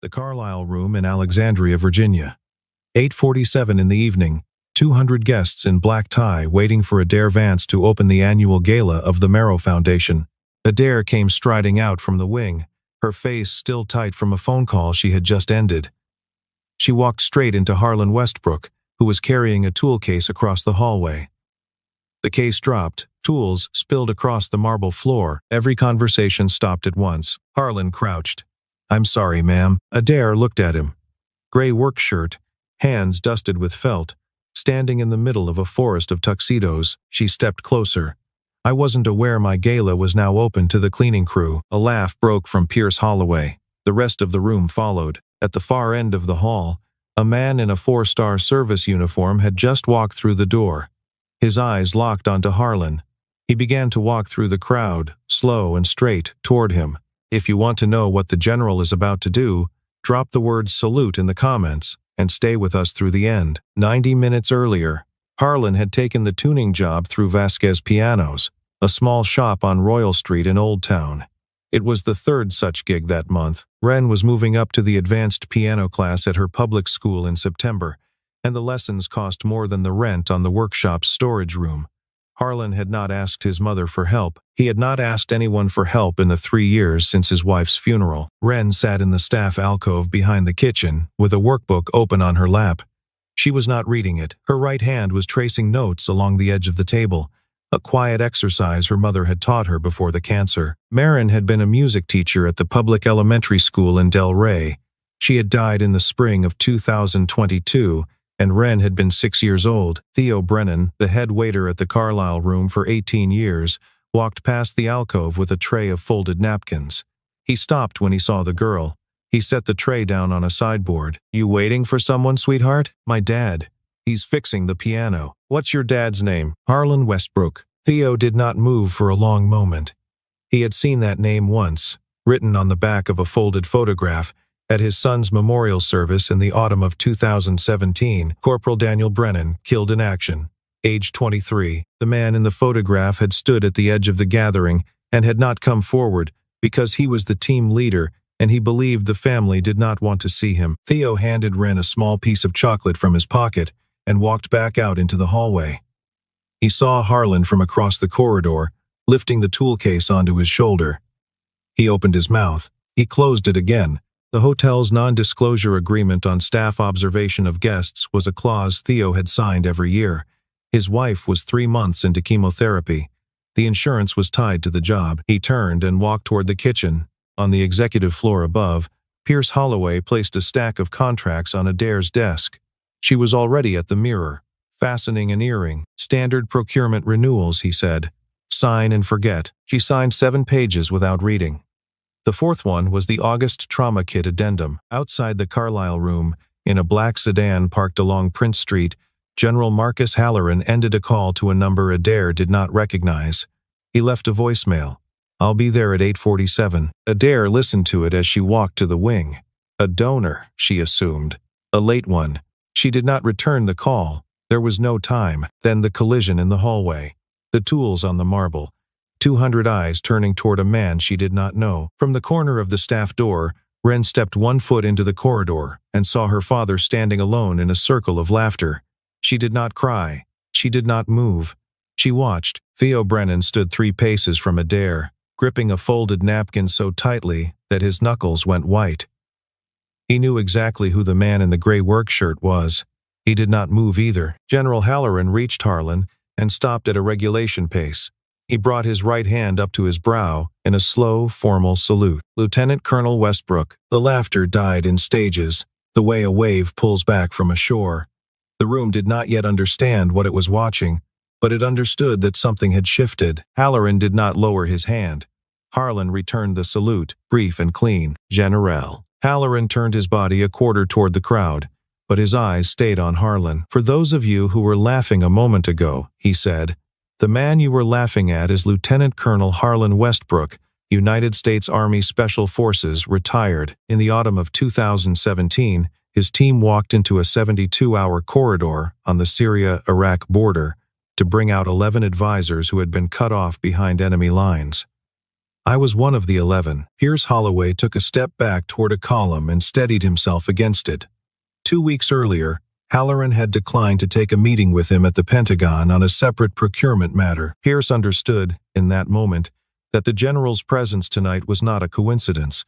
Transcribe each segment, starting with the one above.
The Carlisle Room in Alexandria, Virginia. 8:47 in the evening. 200 guests in black tie waiting for Adair Vance to open the annual gala of the Merrow Foundation. Adair came striding out from the wing, her face still tight from a phone call she had just ended. She walked straight into Harlan Westbrook, who was carrying a tool case across the hallway. The case dropped, tools spilled across the marble floor. Every conversation stopped at once. Harlan crouched. "I'm sorry, ma'am." Adair looked at him. Gray work shirt, hands dusted with felt, standing in the middle of a forest of tuxedos. She stepped closer. "I wasn't aware my gala was now open to the cleaning crew." A laugh broke from Pierce Holloway. The rest of the room followed. At the far end of the hall, a man in a 4-star service uniform had just walked through the door. His eyes locked onto Harlan. He began to walk through the crowd, slow and straight, toward him. "If you want to know what the general is about to do, drop the word salute in the comments and stay with us through the end." 90 minutes earlier, Harlan had taken the tuning job through Vasquez Pianos, a small shop on Royal Street in Old Town. It was the third such gig that month. Wren was moving up to the advanced piano class at her public school in September, and the lessons cost more than the rent on the workshop's storage room. Harlan had not asked his mother for help. He had not asked anyone for help in the 3 years since his wife's funeral. Wren sat in the staff alcove behind the kitchen, with a workbook open on her lap. She was not reading it. Her right hand was tracing notes along the edge of the table, a quiet exercise her mother had taught her before the cancer. Marin had been a music teacher at the public elementary school in Del Rey. She had died in the spring of 2022, and Wren had been 6 years old. Theo Brennan, the head waiter at the Carlisle Room for 18 years, walked past the alcove with a tray of folded napkins. He stopped when he saw the girl. He set the tray down on a sideboard. "You waiting for someone, sweetheart?" "My dad. He's fixing the piano." "What's your dad's name?" "Harlan Westbrook." Theo did not move for a long moment. He had seen that name once, written on the back of a folded photograph, at his son's memorial service in the autumn of 2017. Corporal Daniel Brennan, killed in action, age 23. The man in the photograph had stood at the edge of the gathering and had not come forward because he was the team leader and he believed the family did not want to see him. Theo handed Wren a small piece of chocolate from his pocket and walked back out into the hallway. He saw Harlan from across the corridor, lifting the tool case onto his shoulder. He opened his mouth. He closed it again. The hotel's non-disclosure agreement on staff observation of guests was a clause Theo had signed every year. His wife was 3 months into chemotherapy. The insurance was tied to the job. He turned and walked toward the kitchen. On the executive floor above, Pierce Holloway placed a stack of contracts on Adair's desk. She was already at the mirror, fastening an earring. "Standard procurement renewals," he said. "Sign and forget." She signed 7 pages without reading. The fourth one was the August trauma kit addendum. Outside the Carlisle Room, in a black sedan parked along Prince Street, General Marcus Halloran ended a call to a number Adair did not recognize. He left a voicemail. "I'll be there at 8:47. Adair listened to it as she walked to the wing. A donor, she assumed. A late one. She did not return the call. There was no time. Then the collision in the hallway. The tools on the marble. 200 eyes turning toward a man she did not know. From the corner of the staff door, Wren stepped 1 foot into the corridor and saw her father standing alone in a circle of laughter. She did not cry. She did not move. She watched. Theo Brennan stood 3 paces from Adair, gripping a folded napkin so tightly that his knuckles went white. He knew exactly who the man in the gray work shirt was. He did not move either. General Halloran reached Harlan and stopped at a regulation pace. He brought his right hand up to his brow in a slow, formal salute. "Lieutenant Colonel Westbrook." The laughter died in stages, the way a wave pulls back from a shore. The room did not yet understand what it was watching, but it understood that something had shifted. Halloran did not lower his hand. Harlan returned the salute, brief and clean. "General." Halloran turned his body a quarter toward the crowd, but his eyes stayed on Harlan. "For those of you who were laughing a moment ago," he said, "the man you were laughing at is Lieutenant Colonel Harlan Westbrook, United States Army Special Forces, retired. In the autumn of 2017, his team walked into a 72-hour corridor on the Syria-Iraq border to bring out 11 advisors who had been cut off behind enemy lines. I was one of the 11. Pierce Holloway took a step back toward a column and steadied himself against it. 2 weeks earlier, Halloran had declined to take a meeting with him at the Pentagon on a separate procurement matter. Pierce understood, in that moment, that the general's presence tonight was not a coincidence.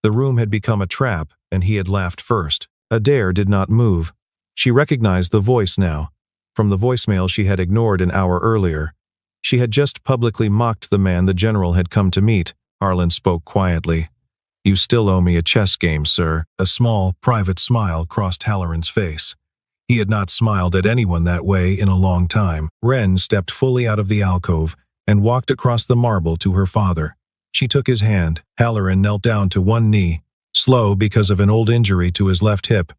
The room had become a trap, and he had laughed first. Adair did not move. She recognized the voice now, from the voicemail she had ignored an hour earlier. She had just publicly mocked the man the general had come to meet. Harlan spoke quietly. "You still owe me a chess game, sir." A small, private smile crossed Halloran's face. He had not smiled at anyone that way in a long time. Wren stepped fully out of the alcove and walked across the marble to her father. She took his hand. Halloran knelt down to one knee, slow because of an old injury to his left hip,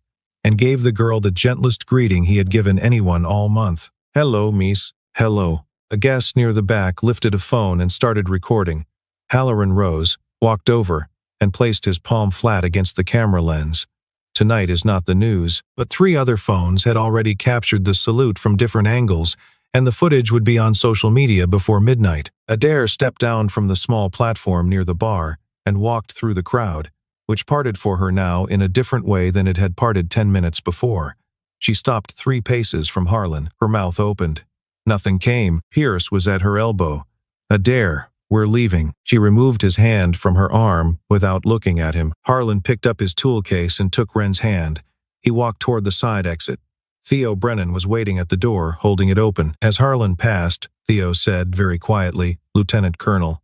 and gave the girl the gentlest greeting he had given anyone all month. "Hello, Miss." "Hello." A guest near the back lifted a phone and started recording. Halloran rose, walked over, and placed his palm flat against the camera lens. Tonight is not the news, but 3 other phones had already captured the salute from different angles, and the footage would be on social media before midnight. Adair stepped down from the small platform near the bar and walked through the crowd, which parted for her now in a different way than it had parted 10 minutes before. She stopped 3 paces from Harlan, her mouth opened. Nothing came. Pierce was at her elbow. "Adair, we're leaving." She removed his hand from her arm without looking at him. Harlan picked up his tool case and took Wren's hand. He walked toward the side exit. Theo Brennan was waiting at the door, holding it open. As Harlan passed, Theo said very quietly, "Lieutenant Colonel,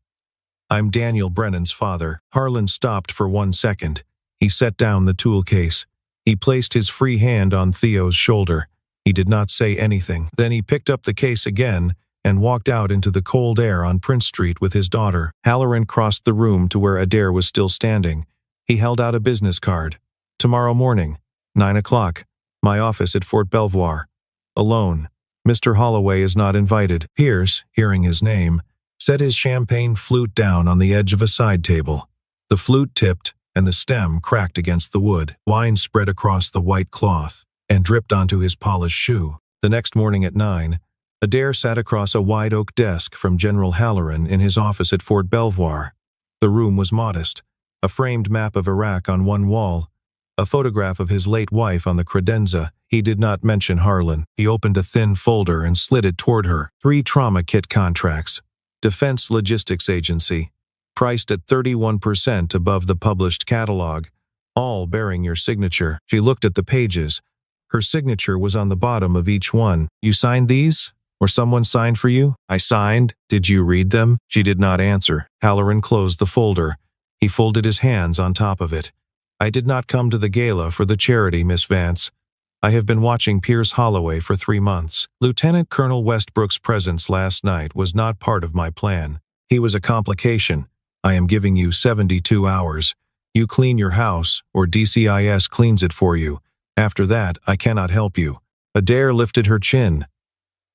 I'm Daniel Brennan's father." Harlan stopped for 1 second. He set down the tool case. He placed his free hand on Theo's shoulder. He did not say anything. Then he picked up the case again and walked out into the cold air on Prince Street with his daughter. Halloran crossed the room to where Adair was still standing. He held out a business card. "Tomorrow morning, 9 o'clock, my office at Fort Belvoir. Alone. Mr. Holloway is not invited." Pierce, hearing his name, set his champagne flute down on the edge of a side table. The flute tipped, and the stem cracked against the wood. Wine spread across the white cloth and dripped onto his polished shoe. The next morning at 9, Adair sat across a wide oak desk from General Halloran in his office at Fort Belvoir. The room was modest. A framed map of Iraq on one wall, a photograph of his late wife on the credenza. He did not mention Harlan. He opened a thin folder and slid it toward her. 3 trauma kit contracts. Defense Logistics Agency. Priced at 31% above the published catalog. All bearing your signature. She looked at the pages. Her signature was on the bottom of each one. "You signed these? Or someone signed for you?" "I signed. Did you read them?" She did not answer. Halloran closed the folder. He folded his hands on top of it. "I did not come to the gala for the charity, Miss Vance. I have been watching Pierce Holloway for 3 months. Lieutenant Colonel Westbrook's presence last night was not part of my plan. He was a complication. I am giving you 72 hours. You clean your house, or DCIS cleans it for you. After that, I cannot help you." Adair lifted her chin.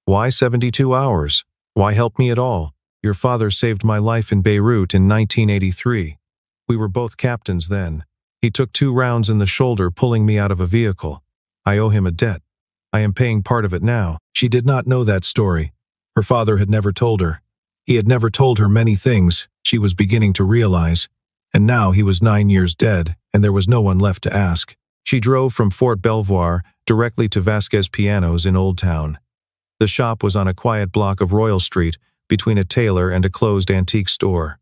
"Why 72 hours? Why help me at all? Your father saved my life in Beirut in 1983. We were both captains then. He took 2 rounds in the shoulder pulling me out of a vehicle. I owe him a debt. I am paying part of it now." She did not know that story. Her father had never told her. He had never told her many things, she was beginning to realize. And now he was 9 years dead, and there was no one left to ask. She drove from Fort Belvoir directly to Vasquez Pianos in Old Town. The shop was on a quiet block of Royal Street, between a tailor and a closed antique store.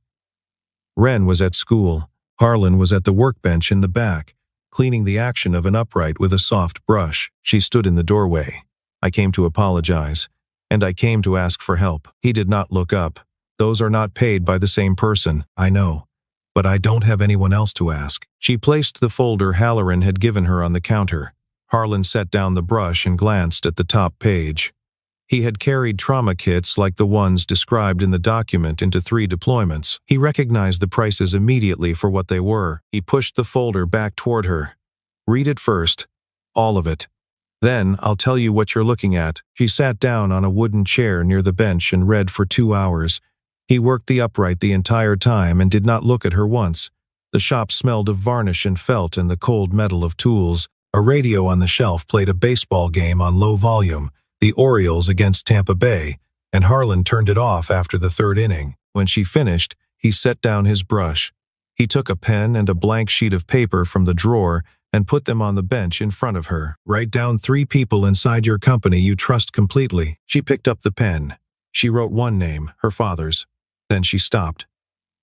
Wren was at school. Harlan was at the workbench in the back, cleaning the action of an upright with a soft brush. She stood in the doorway. "I came to apologize, and I came to ask for help." He did not look up. "Those are not paid by the same person, I know. But I don't have anyone else to ask." She placed the folder Halloran had given her on the counter. Harlan set down the brush and glanced at the top page. He had carried trauma kits like the ones described in the document into 3 deployments. He recognized the prices immediately for what they were. He pushed the folder back toward her. "Read it first. All of it. Then I'll tell you what you're looking at." She sat down on a wooden chair near the bench and read for 2 hours. He worked the upright the entire time and did not look at her once. The shop smelled of varnish and felt and the cold metal of tools. A radio on the shelf played a baseball game on low volume, the Orioles against Tampa Bay, and Harlan turned it off after the 3rd inning. When she finished, He set down his brush. He took a pen and a blank sheet of paper from the drawer and put them on the bench in front of her. Write down 3 people inside your company you trust completely. She picked up the pen. She wrote one name, her father's. Then she stopped.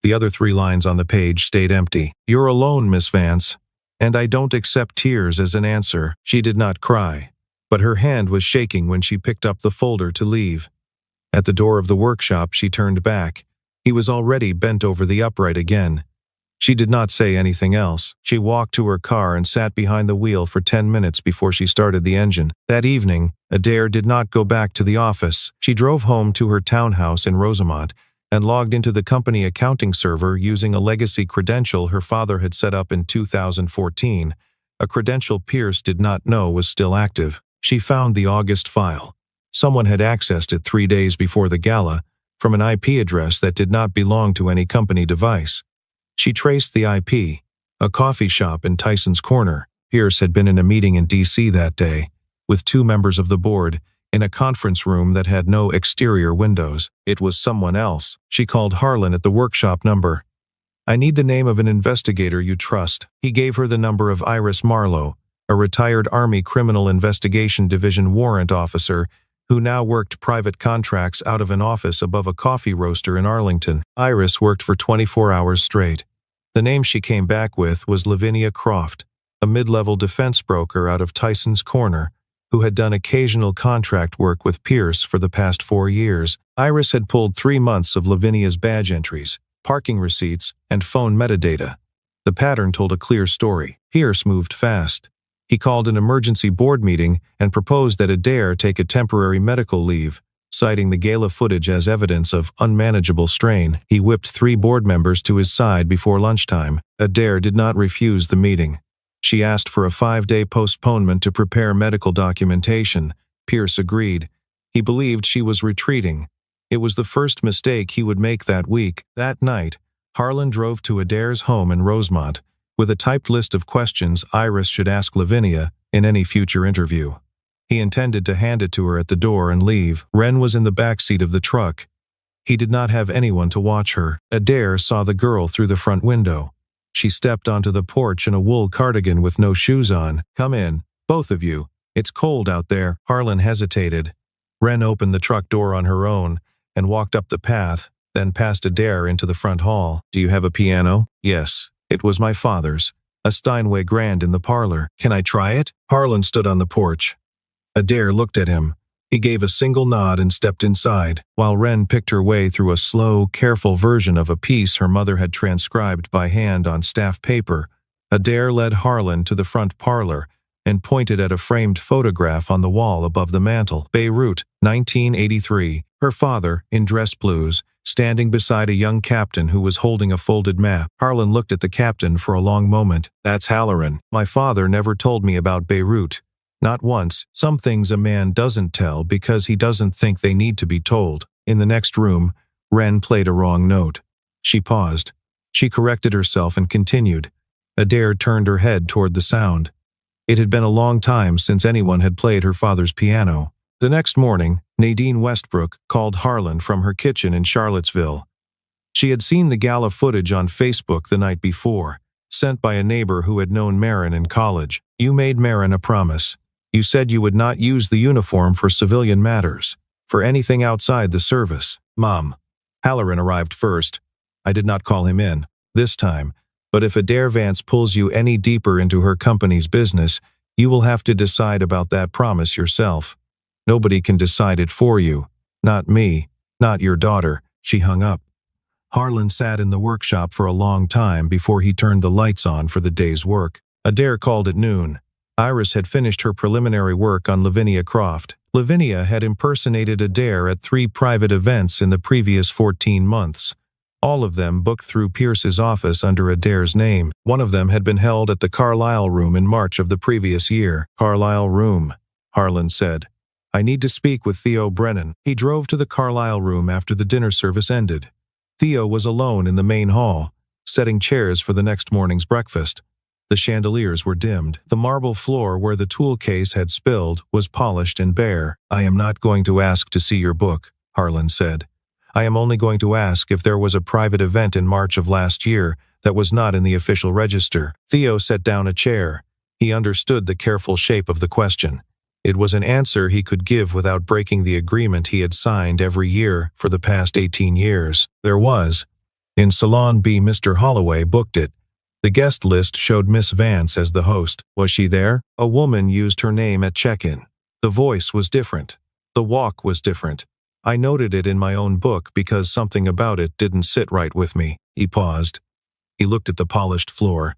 The other 3 lines on the page stayed empty. You're alone, Miss Vance, and I don't accept tears as an answer. She did not cry, but her hand was shaking when she picked up the folder to leave. At the door of the workshop, she turned back. He was already bent over the upright again. She did not say anything else. She walked to her car and sat behind the wheel for 10 minutes before she started the engine. That evening, Adair did not go back to the office. She drove home to her townhouse in Rosemont and logged into the company accounting server using a legacy credential her father had set up in 2014, a credential Pierce did not know was still active. She found the August file. Someone had accessed it 3 days before the gala from an IP address that did not belong to any company device. She traced the IP, a coffee shop in Tyson's Corner. Pierce had been in a meeting in D.C. that day, with 2 members of the board, in a conference room that had no exterior windows. It was someone else. She called Harlan at the workshop number. I need the name of an investigator you trust. He gave her the number of Iris Marlowe, a retired Army Criminal Investigation Division warrant officer who now worked private contracts out of an office above a coffee roaster in Arlington. Iris worked for 24 hours straight. The name she came back with was Lavinia Croft, a mid-level defense broker out of Tyson's Corner, who had done occasional contract work with Pierce for the past 4 years. Iris had pulled 3 months of Lavinia's badge entries, parking receipts, and phone metadata. The pattern told a clear story. Pierce moved fast. He called an emergency board meeting and proposed that Adair take a temporary medical leave, citing the gala footage as evidence of unmanageable strain. He whipped 3 board members to his side before lunchtime. Adair did not refuse the meeting. She asked for a 5-day postponement to prepare medical documentation. Pierce agreed. He believed she was retreating. It was the first mistake he would make that week. That night, Harlan drove to Adair's home in Rosemont with a typed list of questions Iris should ask Lavinia in any future interview. He intended to hand it to her at the door and leave. Wren was in the back seat of the truck. He did not have anyone to watch her. Adair saw the girl through the front window. She stepped onto the porch in a wool cardigan with no shoes on. Come in, both of you. It's cold out there. Harlan hesitated. Wren opened the truck door on her own and walked up the path, then past Adair into the front hall. Do you have a piano? Yes. It was my father's, a Steinway grand in the parlor. Can I try it? Harlan stood on the porch. Adair looked at him. He gave a single nod and stepped inside, while Wren picked her way through a slow, careful version of a piece her mother had transcribed by hand on staff paper. Adair led Harlan to the front parlor and pointed at a framed photograph on the wall above the mantel. Beirut, 1983. Her father, in dress blues, standing beside a young captain who was holding a folded map. Harlan looked at the captain for a long moment. That's Halloran. My father never told me about Beirut. Not once. Some things a man doesn't tell because he doesn't think they need to be told. In the next room, Wren played a wrong note. She paused. She corrected herself and continued. Adair turned her head toward the sound. It had been a long time since anyone had played her father's piano. The next morning, Nadine Westbrook called Harlan from her kitchen in Charlottesville. She had seen the gala footage on Facebook the night before, sent by a neighbor who had known Marin in college. You made Marin a promise. You said you would not use the uniform for civilian matters, for anything outside the service. Mom. Halloran arrived first. I did not call him in, this time, but if Adair Vance pulls you any deeper into her company's business, you will have to decide about that promise yourself. Nobody can decide it for you. Not me, not your daughter. She hung up. Harlan sat in the workshop for a long time before he turned the lights on for the day's work. Adair called at noon. Iris had finished her preliminary work on Lavinia Croft. Lavinia had impersonated Adair at 3 private events in the previous 14 months. All of them booked through Pierce's office under Adair's name. One of them had been held at the Carlisle Room in March of the previous year. Carlisle Room, Harlan said. I need to speak with Theo Brennan. He drove to the Carlisle Room after the dinner service ended. Theo was alone in the main hall, setting chairs for the next morning's breakfast. The chandeliers were dimmed. The marble floor where the tool case had spilled was polished and bare. I am not going to ask to see your book, Harlan said. I am only going to ask if there was a private event in March of last year that was not in the official register. Theo set down a chair. He understood the careful shape of the question. It was an answer he could give without breaking the agreement he had signed every year for the past 18 years. There was. In Salon B, Mr. Holloway booked it. The guest list showed Miss Vance as the host. Was she there? A woman used her name at check-in. The voice was different. The walk was different. I noted it in my own book because something about it didn't sit right with me. He paused. He looked at the polished floor.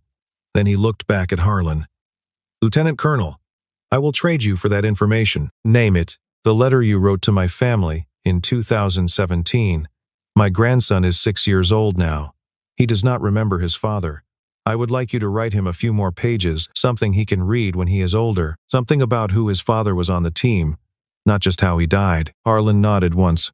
Then he looked back at Harlan. Lieutenant Colonel, I will trade you for that information. Name it. The letter you wrote to my family in 2017. My grandson is 6 years old now. He does not remember his father. I would like you to write him a few more pages, something he can read when he is older, something about who his father was on the team, not just how he died. Harlan nodded once.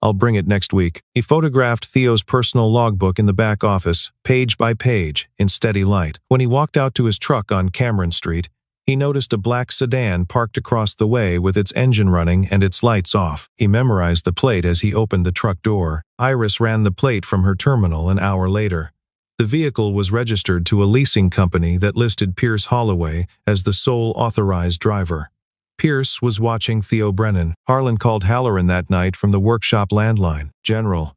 I'll bring it next week. He photographed Theo's personal logbook in the back office, page by page, in steady light. When he walked out to his truck on Cameron Street, he noticed a black sedan parked across the way with its engine running and its lights off. He memorized the plate as he opened the truck door. Iris ran the plate from her terminal an hour later. The vehicle was registered to a leasing company that listed Pierce Holloway as the sole authorized driver. Pierce was watching Theo Brennan. Harlan called Halloran that night from the workshop landline. General,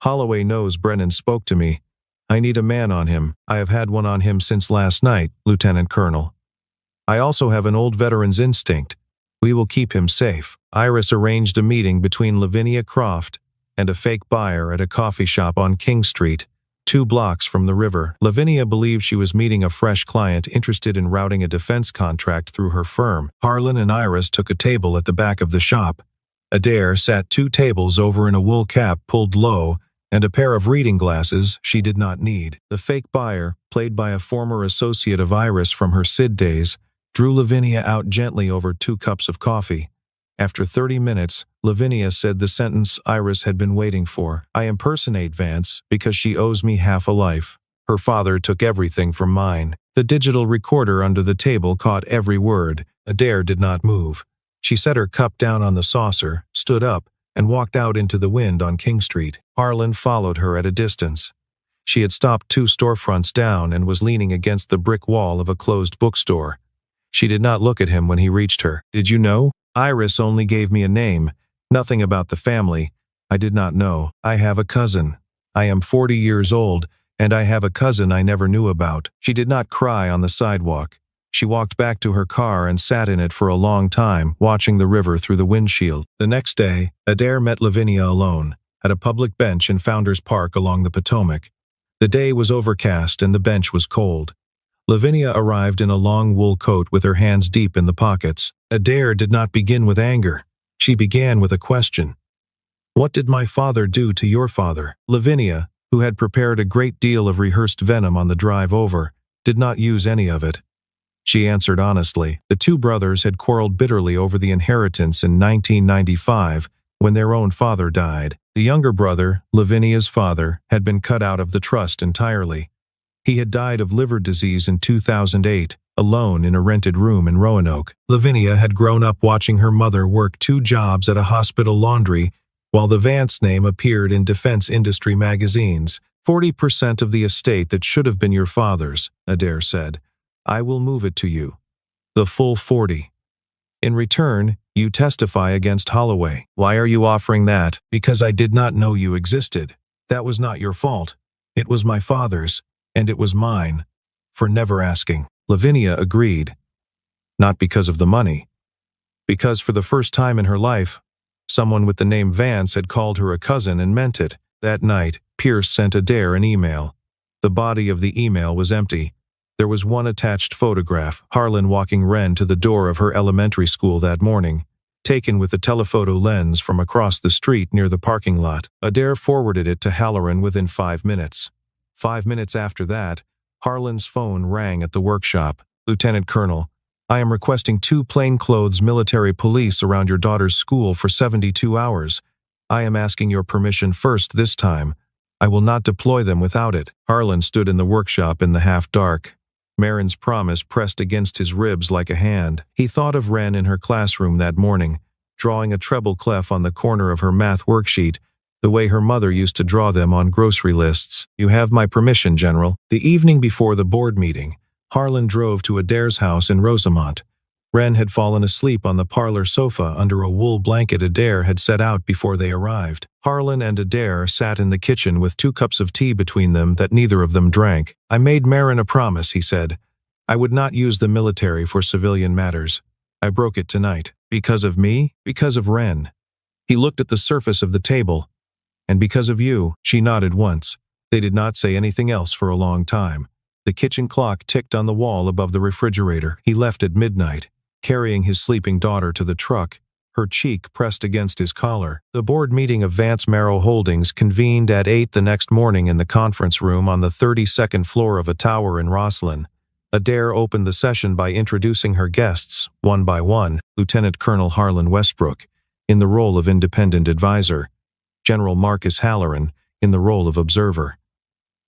Holloway knows Brennan spoke to me. I need a man on him. I have had one on him since last night, Lieutenant Colonel. I also have an old veteran's instinct. We will keep him safe. Iris arranged a meeting between Lavinia Croft and a fake buyer at a coffee shop on King Street, 2 blocks from the river. Lavinia believed she was meeting a fresh client interested in routing a defense contract through her firm. Harlan and Iris took a table at the back of the shop. Adair sat 2 tables over in a wool cap pulled low and a pair of reading glasses she did not need. The fake buyer, played by a former associate of Iris from her SID days, drew Lavinia out gently over 2 cups of coffee. After 30 minutes, Lavinia said the sentence Iris had been waiting for. I impersonate Vance because she owes me half a life. Her father took everything from mine. The digital recorder under the table caught every word. Adair did not move. She set her cup down on the saucer, stood up, and walked out into the wind on King Street. Harlan followed her at a distance. She had stopped 2 storefronts down and was leaning against the brick wall of a closed bookstore. She did not look at him when he reached her. Did you know? Iris only gave me a name. Nothing about the family. I did not know. I have a cousin. I am 40 years old, and I have a cousin I never knew about. She did not cry on the sidewalk. She walked back to her car and sat in it for a long time, watching the river through the windshield. The next day, Adair met Lavinia alone, at a public bench in Founders Park along the Potomac. The day was overcast and the bench was cold. Lavinia arrived in a long wool coat with her hands deep in the pockets. Adair did not begin with anger. She began with a question. What did my father do to your father? Lavinia, who had prepared a great deal of rehearsed venom on the drive over, did not use any of it. She answered honestly. The 2 brothers had quarreled bitterly over the inheritance in 1995 when their own father died. The younger brother, Lavinia's father, had been cut out of the trust entirely. He had died of liver disease in 2008, alone in a rented room in Roanoke. Lavinia had grown up watching her mother work 2 jobs at a hospital laundry while the Vance name appeared in defense industry magazines. 40% of the estate that should have been your father's, Adair said. I will move it to you. The full 40. In return, you testify against Holloway. Why are you offering that? Because I did not know you existed. That was not your fault. It was my father's. And it was mine, for never asking. Lavinia agreed. Not because of the money. Because for the first time in her life, someone with the name Vance had called her a cousin and meant it. That night, Pierce sent Adair an email. The body of the email was empty. There was one attached photograph, Harlan walking Wren to the door of her elementary school that morning, taken with a telephoto lens from across the street near the parking lot. Adair forwarded it to Halloran within 5 minutes. 5 minutes after that, Harlan's phone rang at the workshop. Lieutenant Colonel, I am requesting 2 plainclothes military police around your daughter's school for 72 hours. I am asking your permission first this time. I will not deploy them without it. Harlan stood in the workshop in the half-dark. Marin's promise pressed against his ribs like a hand. He thought of Wren in her classroom that morning, drawing a treble clef on the corner of her math worksheet, the way her mother used to draw them on grocery lists. "You have my permission, General." The evening before the board meeting, Harlan drove to Adair's house in Rosamont. Wren had fallen asleep on the parlor sofa under a wool blanket Adair had set out before they arrived. Harlan and Adair sat in the kitchen with 2 cups of tea between them that neither of them drank. "I made Marin a promise," he said. "I would not use the military for civilian matters. I broke it tonight. Because of me? Because of Wren." He looked at the surface of the table. "And because of you." She nodded once. They did not say anything else for a long time. The kitchen clock ticked on the wall above the refrigerator. He left at midnight, carrying his sleeping daughter to the truck, her cheek pressed against his collar. The board meeting of Vance Marrow Holdings convened at 8 the next morning in the conference room on the 32nd floor of a tower in Rosslyn. Adair opened the session by introducing her guests, one by one: Lieutenant Colonel Harlan Westbrook, in the role of independent advisor; General Marcus Halloran, in the role of observer;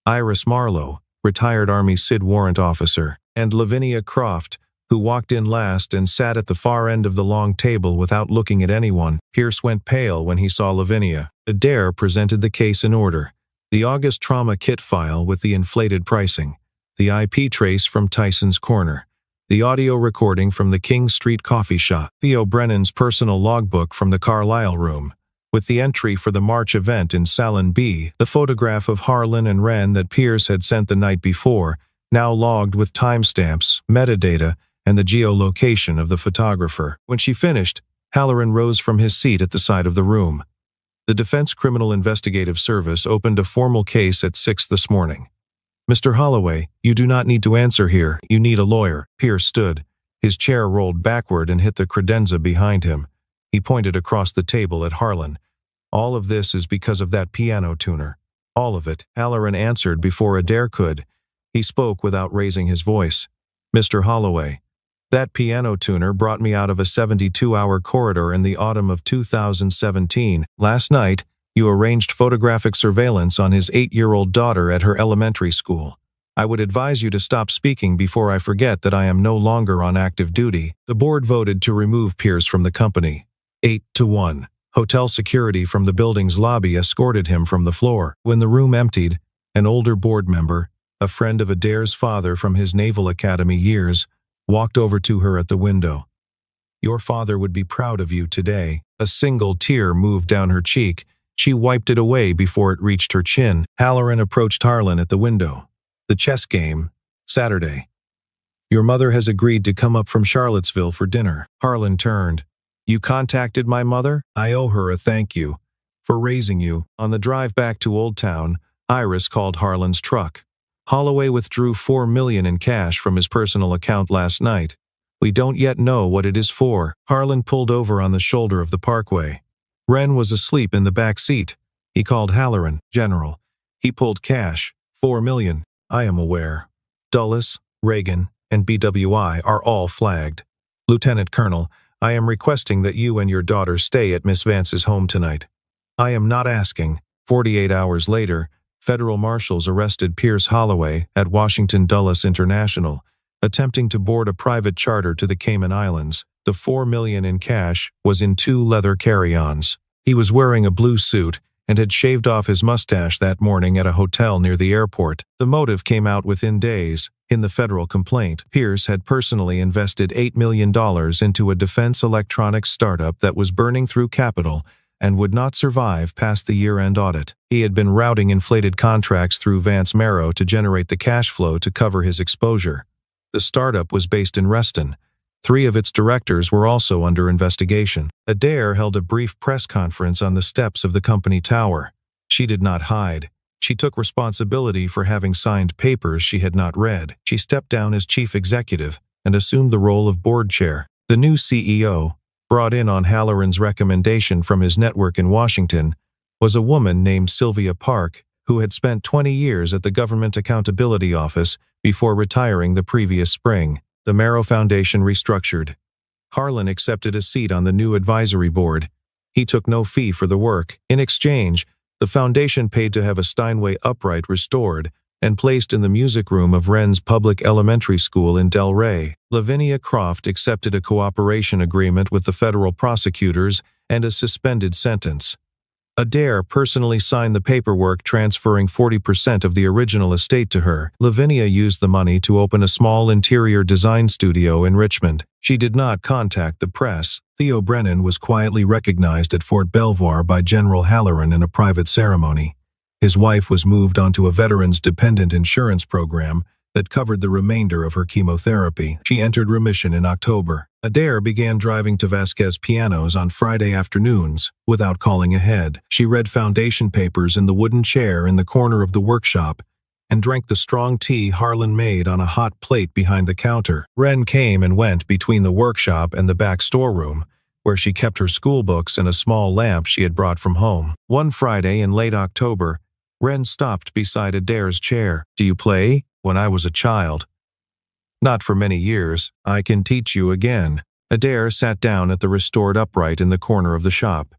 Iris Marlowe, retired Army SID warrant officer; and Lavinia Croft, who walked in last and sat at the far end of the long table without looking at anyone. Pierce went pale when he saw Lavinia. Adair presented the case in order: the August trauma kit file with the inflated pricing, the IP trace from Tyson's Corner, the audio recording from the King Street coffee shop, Theo Brennan's personal logbook from the Carlisle room, with the entry for the March event in Salon B, the photograph of Harlan and Wren that Pierce had sent the night before, now logged with timestamps, metadata, and the geolocation of the photographer. When she finished, Halloran rose from his seat at the side of the room. The Defense Criminal Investigative Service opened a formal case at 6 this morning. "Mr. Holloway, you do not need to answer here. You need a lawyer." Pierce stood. His chair rolled backward and hit the credenza behind him. He pointed across the table at Harlan. "All of this is because of that piano tuner. All of it." Halloran answered before Adair could. He spoke without raising his voice. "Mr. Holloway, that piano tuner brought me out of a 72-hour corridor in the autumn of 2017. Last night, you arranged photographic surveillance on his 8-year-old daughter at her elementary school. I would advise you to stop speaking before I forget that I am no longer on active duty." The board voted to remove Pierce from the company. 8-1. Hotel security from the building's lobby escorted him from the floor. When the room emptied, an older board member, a friend of Adair's father from his Naval Academy years, walked over to her at the window. "Your father would be proud of you today." A single tear moved down her cheek. She wiped it away before it reached her chin. Halloran approached Harlan at the window. "The chess game, Saturday. Your mother has agreed to come up from Charlottesville for dinner." Harlan turned. "You contacted my mother? I owe her a thank you for raising you." On the drive back to Old Town, Iris called Harlan's truck. "Holloway withdrew $4 million in cash from his personal account last night. We don't yet know what it is for." Harlan pulled over on the shoulder of the parkway. Wren was asleep in the back seat. He called Halloran. "General, he pulled cash, $4 million. I am aware. Dulles, Reagan, and BWI are all flagged. Lieutenant Colonel, I am requesting that you and your daughter stay at Miss Vance's home tonight. I am not asking." 48 hours later, federal marshals arrested Pierce Holloway at Washington Dulles International, attempting to board a private charter to the Cayman Islands. The $4 million in cash was in 2 leather carry-ons. He was wearing a blue suit and had shaved off his mustache that morning at a hotel near the airport. The motive came out within days. In the federal complaint, Pierce had personally invested $8 million into a defense electronics startup that was burning through capital and would not survive past the year-end audit. He had been routing inflated contracts through Vance Marrow to generate the cash flow to cover his exposure. The startup was based in Reston. 3 of its directors were also under investigation. Adair held a brief press conference on the steps of the company tower. She did not hide. She took responsibility for having signed papers she had not read. She stepped down as chief executive and assumed the role of board chair. The new CEO, brought in on Halloran's recommendation from his network in Washington, was a woman named Sylvia Park, who had spent 20 years at the Government Accountability Office before retiring the previous spring. The Marrow Foundation restructured. Harlan accepted a seat on the new advisory board. He took no fee for the work. In exchange, the foundation paid to have a Steinway upright restored and placed in the music room of Wren's public elementary school in Del Rey. Lavinia Croft accepted a cooperation agreement with the federal prosecutors and a suspended sentence. Adair personally signed the paperwork transferring 40% of the original estate to her. Lavinia used the money to open a small interior design studio in Richmond. She did not contact the press. Theo Brennan was quietly recognized at Fort Belvoir by General Halloran in a private ceremony. His wife was moved onto a veterans dependent insurance program that covered the remainder of her chemotherapy. She entered remission in October. Adair began driving to Vasquez Pianos on Friday afternoons without calling ahead. She read foundation papers in the wooden chair in the corner of the workshop and drank the strong tea Harlan made on a hot plate behind the counter. Wren came and went between the workshop and the back storeroom, where she kept her school books and a small lamp she had brought from home. One Friday in late October, Wren stopped beside Adair's chair. "Do you play?" "When I was a child." "Not for many years. I can teach you again." Adair sat down at the restored upright in the corner of the shop.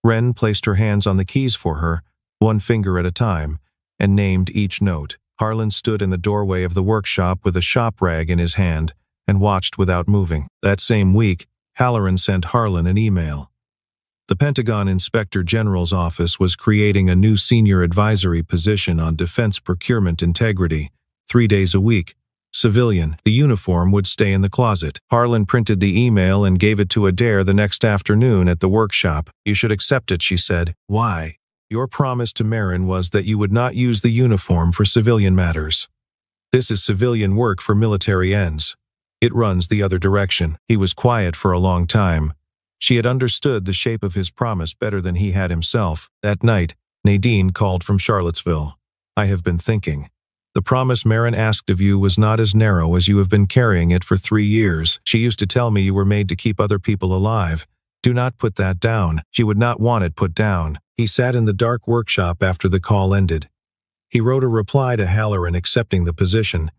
Wren placed her hands on the keys for her, one finger at a time, and named each note. Harlan stood in the doorway of the workshop with a shop rag in his hand and watched without moving. That same week, Halloran sent Harlan an email. The Pentagon Inspector General's office was creating a new senior advisory position on defense procurement integrity, 3 days a week. Civilian. The uniform would stay in the closet. Harlan printed the email and gave it to Adair the next afternoon at the workshop. "You should accept it," she said. "Why?" "Your promise to Marin was that you would not use the uniform for civilian matters. This is civilian work for military ends. It runs the other direction." He was quiet for a long time. She had understood the shape of his promise better than he had himself. That night, Nadine called from Charlottesville. "I have been thinking. The promise Marin asked of you was not as narrow as you have been carrying it for 3 years. She used to tell me you were made to keep other people alive. Do not put that down." She would not want it put down. He sat in the dark workshop after the call ended. He wrote a reply to Halloran accepting the position.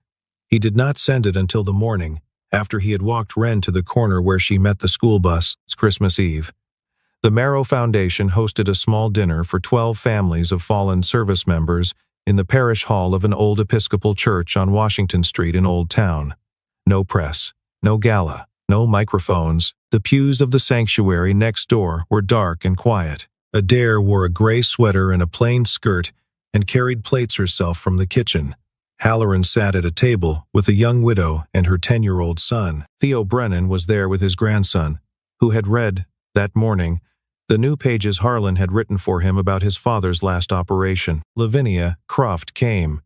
He did not send it until the morning, after he had walked Wren to the corner where she met the school bus. It's Christmas Eve. The Marrow Foundation hosted a small dinner for 12 families of fallen service members in the parish hall of an old Episcopal church on Washington Street in Old Town. No press, no gala, no microphones. The pews of the sanctuary next door were dark and quiet. Adair wore a gray sweater and a plain skirt and carried plates herself from the kitchen. Halloran sat at a table with a young widow and her 10-year-old son. Theo Brennan was there with his grandson, who had read, that morning, the new pages Harlan had written for him about his father's last operation. Lavinia Croft came.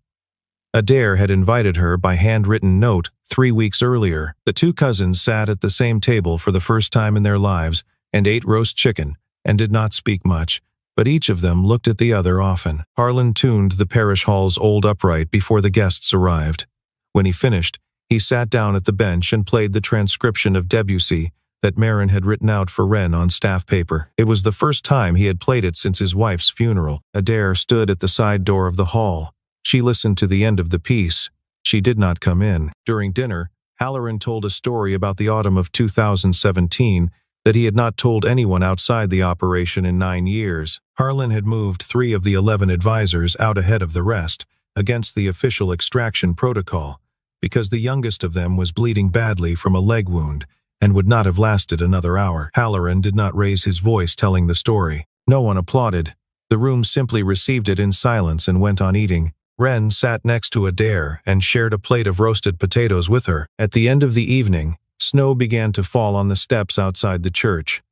Adair had invited her by handwritten note 3 weeks earlier. The two cousins sat at the same table for the first time in their lives and ate roast chicken and did not speak much, but each of them looked at the other often. Harlan tuned the parish hall's old upright before the guests arrived. When he finished, he sat down at the bench and played the transcription of Debussy that Marin had written out for Wren on staff paper. It was the first time he had played it since his wife's funeral. Adair stood at the side door of the hall. She listened to the end of the piece. She did not come in. During dinner, Halloran told a story about the autumn of 2017 that he had not told anyone outside the operation in 9 years. Harlan had moved 3 of the 11 advisors out ahead of the rest, against the official extraction protocol, because the youngest of them was bleeding badly from a leg wound and would not have lasted another hour. Halloran did not raise his voice telling the story. No one applauded. The room simply received it in silence and went on eating. Wren sat next to Adair and shared a plate of roasted potatoes with her. At the end of the evening, snow began to fall on the steps outside the church.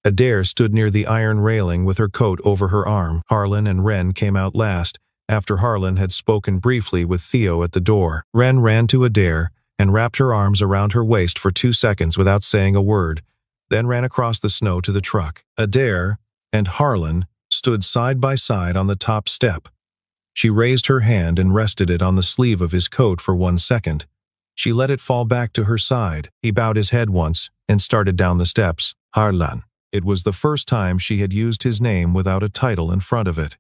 Adair stood near the iron railing with her coat over her arm. Harlan and Wren came out last, after Harlan had spoken briefly with Theo at the door. Wren ran to Adair and wrapped her arms around her waist for 2 seconds without saying a word, then ran across the snow to the truck. Adair and Harlan stood side by side on the top step. She raised her hand and rested it on the sleeve of his coat for 1 second. She let it fall back to her side. He bowed his head once and started down the steps. Harlan. It was the first time she had used his name without a title in front of it.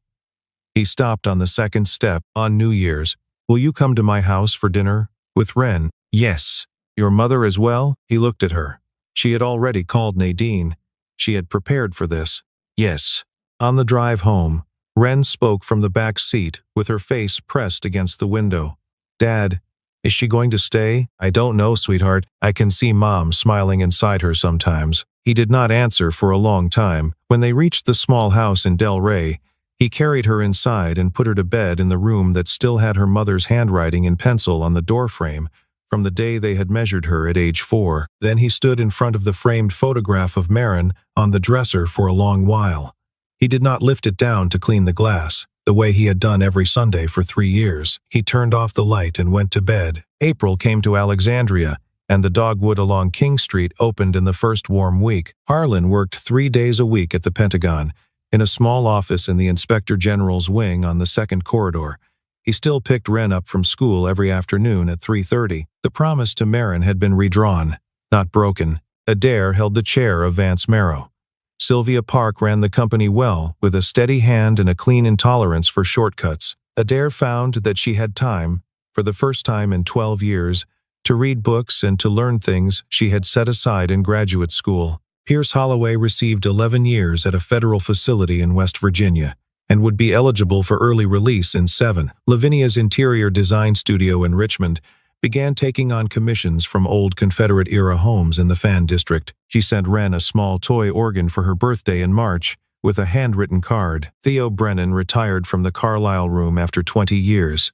He stopped on the second step. On New Year's, "Will you come to my house for dinner? With Wren?" "Yes." "Your mother as well?" He looked at her. She had already called Nadine. She had prepared for this. "Yes." On the drive home, Wren spoke from the back seat with her face pressed against the window. "Dad, is she going to stay?" "I don't know, sweetheart. I can see Mom smiling inside her sometimes." He did not answer for a long time. When they reached the small house in Del Rey, he carried her inside and put her to bed in the room that still had her mother's handwriting in pencil on the doorframe from the day they had measured her at age 4. Then he stood in front of the framed photograph of Marin on the dresser for a long while. He did not lift it down to clean the glass, the way he had done every Sunday for 3 years. He turned off the light and went to bed. April came to Alexandria, and the dogwood along King Street opened in the first warm week. Harlan worked 3 days a week at the Pentagon, in a small office in the Inspector General's wing on the second corridor. He still picked Wren up from school every afternoon at 3:30. The promise to Marin had been redrawn, not broken. Adair held the chair of Vance Marrow. Sylvia Park ran the company well, with a steady hand and a clean intolerance for shortcuts. Adair found that she had time, for the first time in 12 years, to read books and to learn things she had set aside in graduate school. Pierce Holloway received 11 years at a federal facility in West Virginia, and would be eligible for early release in 7. Lavinia's interior design studio in Richmond began taking on commissions from old Confederate-era homes in the Fan District. She sent Wren a small toy organ for her birthday in March, with a handwritten card. Theo Brennan retired from the Carlisle room after 20 years.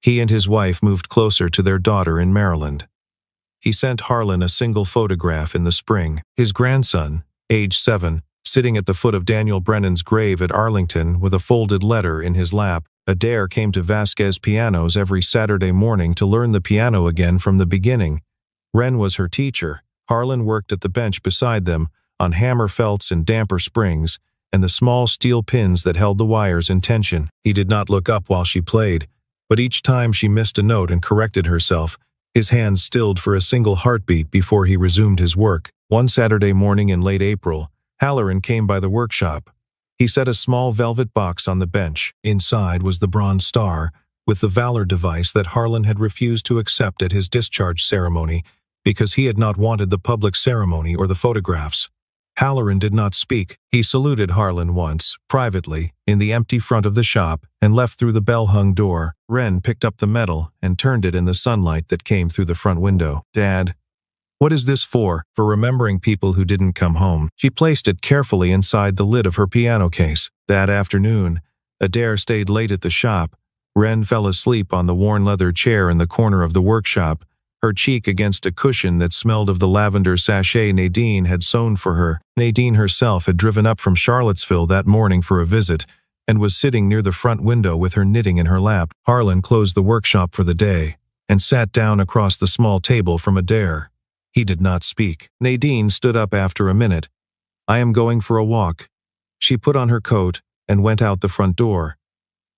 He and his wife moved closer to their daughter in Maryland. He sent Harlan a single photograph in the spring. His grandson, age 7, sitting at the foot of Daniel Brennan's grave at Arlington with a folded letter in his lap. Adair came to Vasquez Pianos every Saturday morning to learn the piano again from the beginning. Wren was her teacher. Harlan worked at the bench beside them, on hammer felts and damper springs, and the small steel pins that held the wires in tension. He did not look up while she played, but each time she missed a note and corrected herself, his hands stilled for a single heartbeat before he resumed his work. One Saturday morning in late April, Halloran came by the workshop. He set a small velvet box on the bench. Inside was the bronze star, with the Valor device that Harlan had refused to accept at his discharge ceremony because he had not wanted the public ceremony or the photographs. Halloran did not speak. He saluted Harlan once, privately, in the empty front of the shop, and left through the bell-hung door. Wren picked up the medal and turned it in the sunlight that came through the front window. "Dad, what is this for?" "For remembering people who didn't come home." She placed it carefully inside the lid of her piano case. That afternoon, Adair stayed late at the shop. Wren fell asleep on the worn leather chair in the corner of the workshop, her cheek against a cushion that smelled of the lavender sachet Nadine had sewn for her. Nadine herself had driven up from Charlottesville that morning for a visit, and was sitting near the front window with her knitting in her lap. Harlan closed the workshop for the day, and sat down across the small table from Adair. He did not speak. Nadine stood up after a minute. "I am going for a walk." She put on her coat and went out the front door.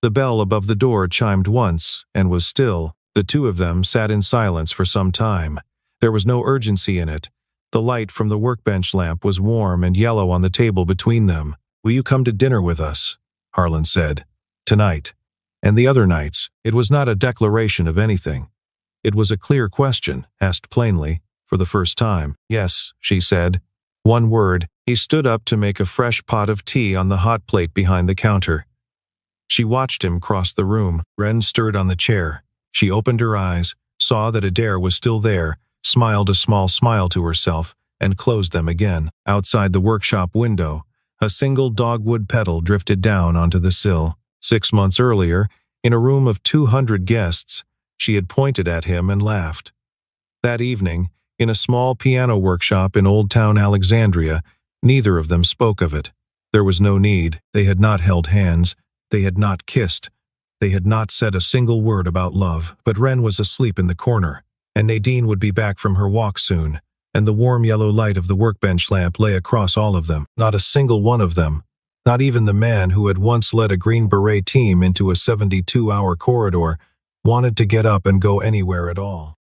The bell above the door chimed once and was still. The two of them sat in silence for some time. There was no urgency in it. The light from the workbench lamp was warm and yellow on the table between them. "Will you come to dinner with us?" Harlan said. "Tonight. And the other nights." It was not a declaration of anything. It was a clear question, asked plainly, for the first time. "Yes," she said. One word. He stood up to make a fresh pot of tea on the hot plate behind the counter. She watched him cross the room. Wren stirred on the chair. She opened her eyes, saw that Adair was still there, smiled a small smile to herself, and closed them again. Outside the workshop window, a single dogwood petal drifted down onto the sill. 6 months earlier, in a room of 200 guests, she had pointed at him and laughed. That evening, in a small piano workshop in Old Town Alexandria, neither of them spoke of it. There was no need. They had not held hands. They had not kissed. They had not said a single word about love. But Wren was asleep in the corner, and Nadine would be back from her walk soon, and the warm yellow light of the workbench lamp lay across all of them. Not a single one of them, not even the man who had once led a Green Beret team into a 72-hour corridor, wanted to get up and go anywhere at all.